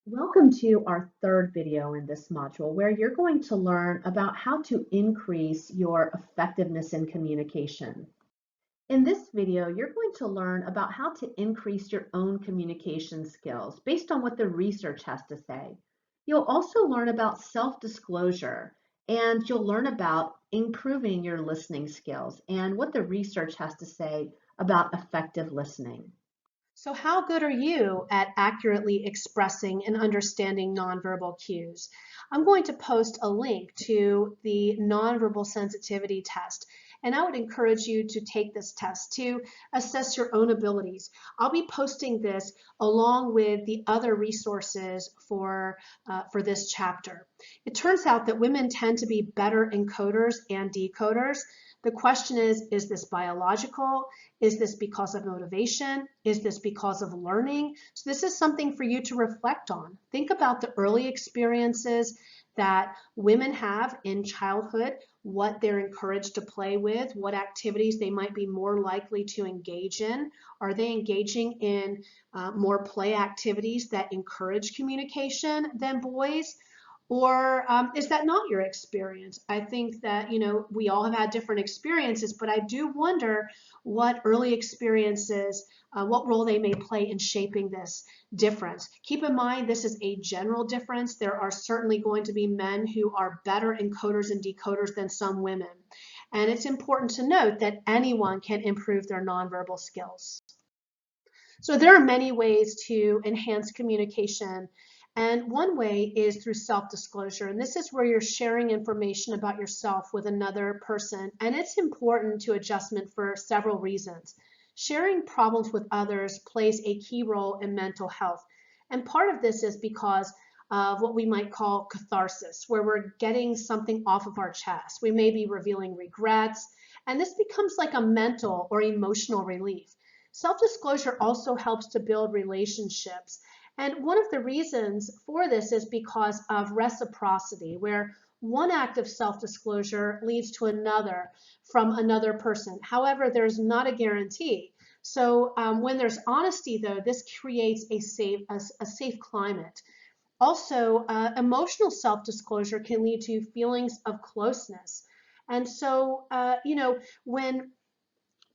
Welcome to our third video in this module where you're going to learn about how to increase your effectiveness in communication. In this video, you're going to learn about how to increase your own communication skills based on what the research has to say. You'll also learn about self-disclosure, and you'll learn about improving your listening skills and what the research has to say about effective listening. So how good are you at accurately expressing and understanding nonverbal cues? I'm going to post a link to the nonverbal sensitivity test, and I would encourage you to take this test to assess your own abilities. I'll be posting this along with the other resources for this chapter. It turns out that women tend to be better encoders and decoders. The question is this biological? Is this because of motivation? Is this because of learning? So this is something for you to reflect on. Think about the early experiences that women have in childhood, what they're encouraged to play with, what activities they might be more likely to engage in. Are they engaging in more play activities that encourage communication than boys? Or is that not your experience? I think that, we all have had different experiences, but I do wonder what early experiences, what role they may play in shaping this difference. Keep in mind, this is a general difference. There are certainly going to be men who are better encoders and decoders than some women. And it's important to note that anyone can improve their nonverbal skills. So there are many ways to enhance communication, and one way is through self-disclosure. And this is where you're sharing information about yourself with another person. And it's important to adjustment for several reasons. Sharing problems with others plays a key role in mental health. And part of this is because of what we might call catharsis, where we're getting something off of our chest. We may be revealing regrets, and this becomes like a mental or emotional relief. Self-disclosure also helps to build relationships. And one of the reasons for this is because of reciprocity, where one act of self-disclosure leads to another from another person. However, there's not a guarantee. So when there's honesty, though, this creates a safe climate. Also, emotional self-disclosure can lead to feelings of closeness. And so, when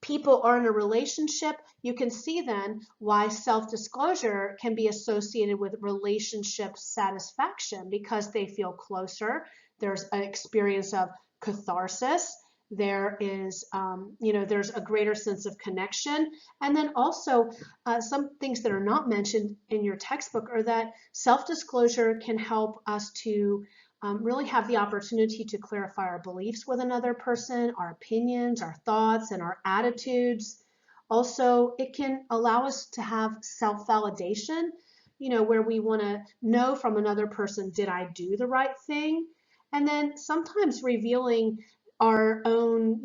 people are in a relationship, you can see then why self-disclosure can be associated with relationship satisfaction because they feel closer. There's an experience of catharsis. There is, there's a greater sense of connection. And then also some things that are not mentioned in your textbook are that self-disclosure can help us to really have the opportunity to clarify our beliefs with another person, our opinions, our thoughts, and our attitudes. Also, it can allow us to have self-validation, where we want to know from another person, did I do the right thing? And then sometimes revealing our own,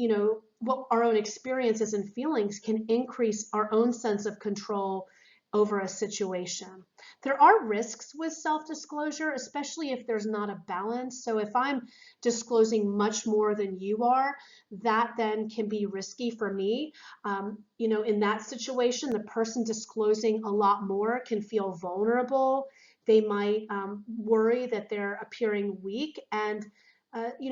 what our own experiences and feelings can increase our own sense of control over a situation. There are risks with self-disclosure, especially if there's not a balance. So if I'm disclosing much more than you are, that then can be risky for me. In that situation, the person disclosing a lot more can feel vulnerable. They might worry that they're appearing weak. And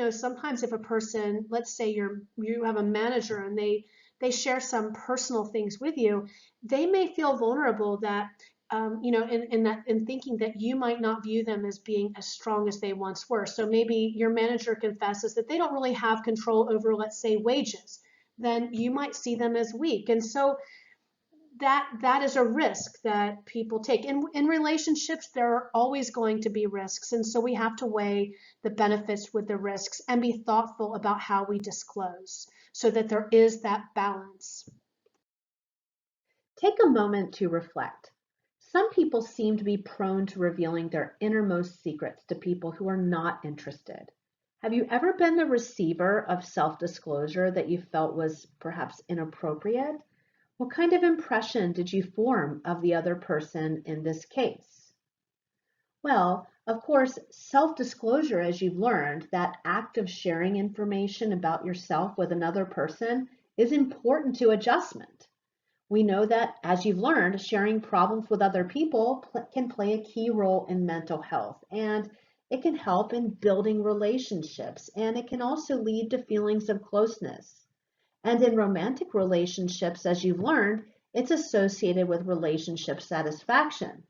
sometimes if a person, let's say you have a manager and they share some personal things with you, they may feel vulnerable that, in thinking that you might not view them as being as strong as they once were. So maybe your manager confesses that they don't really have control over, let's say, wages. Then you might see them as weak. And so that is a risk that people take. In relationships, there are always going to be risks. And so we have to weigh the benefits with the risks and be thoughtful about how we disclose so that there is that balance. Take a moment to reflect. Some people seem to be prone to revealing their innermost secrets to people who are not interested. Have you ever been the receiver of self-disclosure that you felt was perhaps inappropriate? What kind of impression did you form of the other person in this case? Well, of course, self-disclosure, as you've learned, that act of sharing information about yourself with another person is important to adjustment. We know that, as you've learned, sharing problems with other people can play a key role in mental health, and it can help in building relationships, and it can also lead to feelings of closeness. And in romantic relationships, as you've learned, it's associated with relationship satisfaction.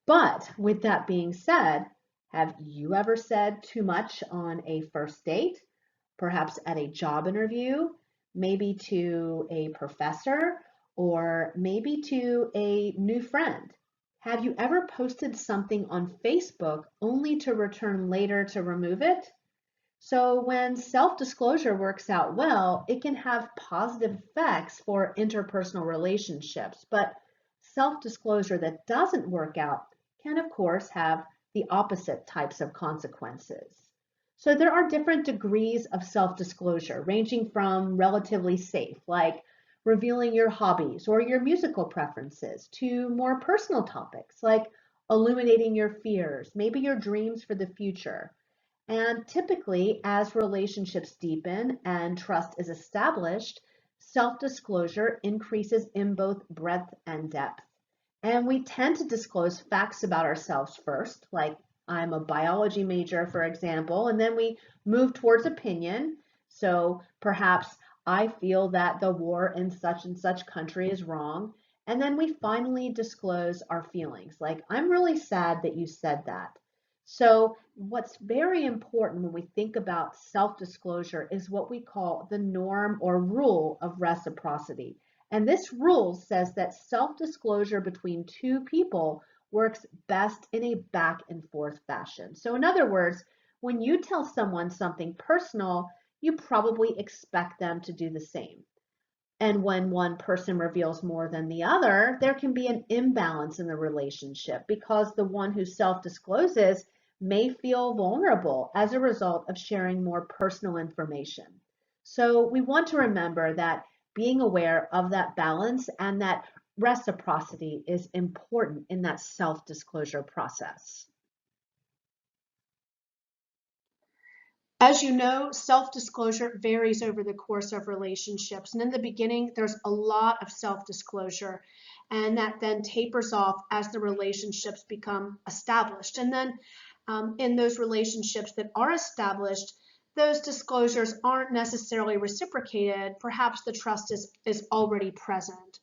But with that being said, have you ever said too much on a first date? Perhaps at a job interview, maybe to a professor, or maybe to a new friend? Have you ever posted something on Facebook only to return later to remove it? So when self-disclosure works out well, it can have positive effects for interpersonal relationships, but self-disclosure that doesn't work out can, of course, have the opposite types of consequences. So there are different degrees of self-disclosure, ranging from relatively safe, like revealing your hobbies or your musical preferences, to more personal topics, like illuminating your fears, maybe your dreams for the future. And typically, as relationships deepen and trust is established, self-disclosure increases in both breadth and depth. And we tend to disclose facts about ourselves first, like I'm a biology major, for example, and then we move towards opinion. So perhaps I feel that the war in such and such country is wrong. And then we finally disclose our feelings, like I'm really sad that you said that. So what's very important when we think about self-disclosure is what we call the norm or rule of reciprocity. And this rule says that self-disclosure between two people works best in a back and forth fashion. So in other words, when you tell someone something personal, you probably expect them to do the same. And when one person reveals more than the other, there can be an imbalance in the relationship because the one who self-discloses may feel vulnerable as a result of sharing more personal information. So we want to remember that being aware of that balance and that reciprocity is important in that self-disclosure process. As you know, self-disclosure varies over the course of relationships. And in the beginning, there's a lot of self-disclosure, and that then tapers off as the relationships become established. And then in those relationships that are established, those disclosures aren't necessarily reciprocated. Perhaps the trust is already present.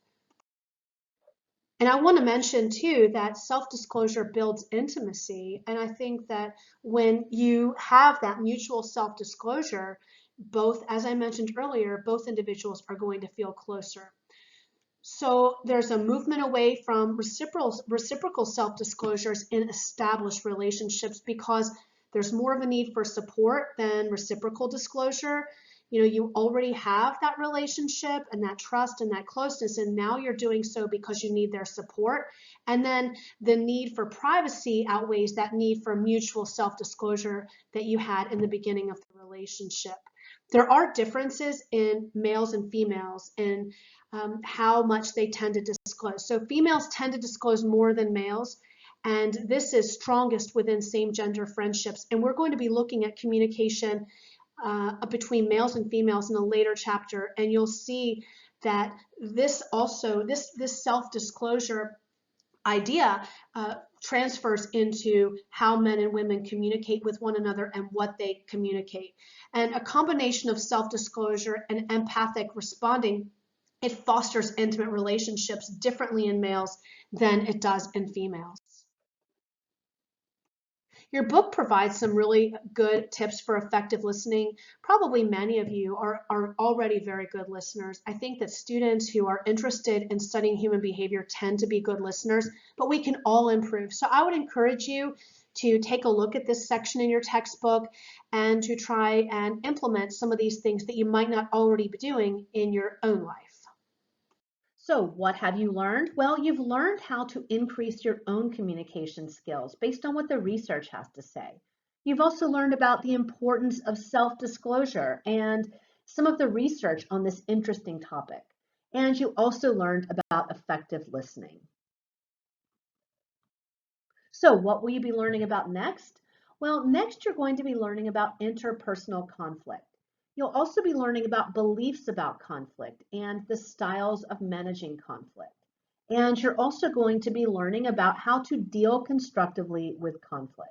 And I want to mention too that self-disclosure builds intimacy. And I think that when you have that mutual self-disclosure, both, as I mentioned earlier, both individuals are going to feel closer. So there's a movement away from reciprocal self-disclosures in established relationships because there's more of a need for support than reciprocal disclosure. You know, you already have that relationship and that trust and that closeness, and now you're doing so because you need their support. And then the need for privacy outweighs that need for mutual self-disclosure that you had in the beginning of the relationship. There are differences in males and females and how much they tend to disclose. So females tend to disclose more than males, and this is strongest within same gender friendships. And we're going to be looking at communication between males and females in a later chapter, and you'll see that this self-disclosure idea transfers into how men and women communicate with one another and what they communicate. And a combination of self-disclosure and empathic responding, it fosters intimate relationships differently in males than it does in females. Your book provides some really good tips for effective listening. Probably many of you are already very good listeners. I think that students who are interested in studying human behavior tend to be good listeners, but we can all improve. So I would encourage you to take a look at this section in your textbook and to try and implement some of these things that you might not already be doing in your own life. So what have you learned? Well, you've learned how to increase your own communication skills based on what the research has to say. You've also learned about the importance of self-disclosure and some of the research on this interesting topic. And you also learned about effective listening. So what will you be learning about next? Well, next you're going to be learning about interpersonal conflict. You'll also be learning about beliefs about conflict and the styles of managing conflict. And you're also going to be learning about how to deal constructively with conflict.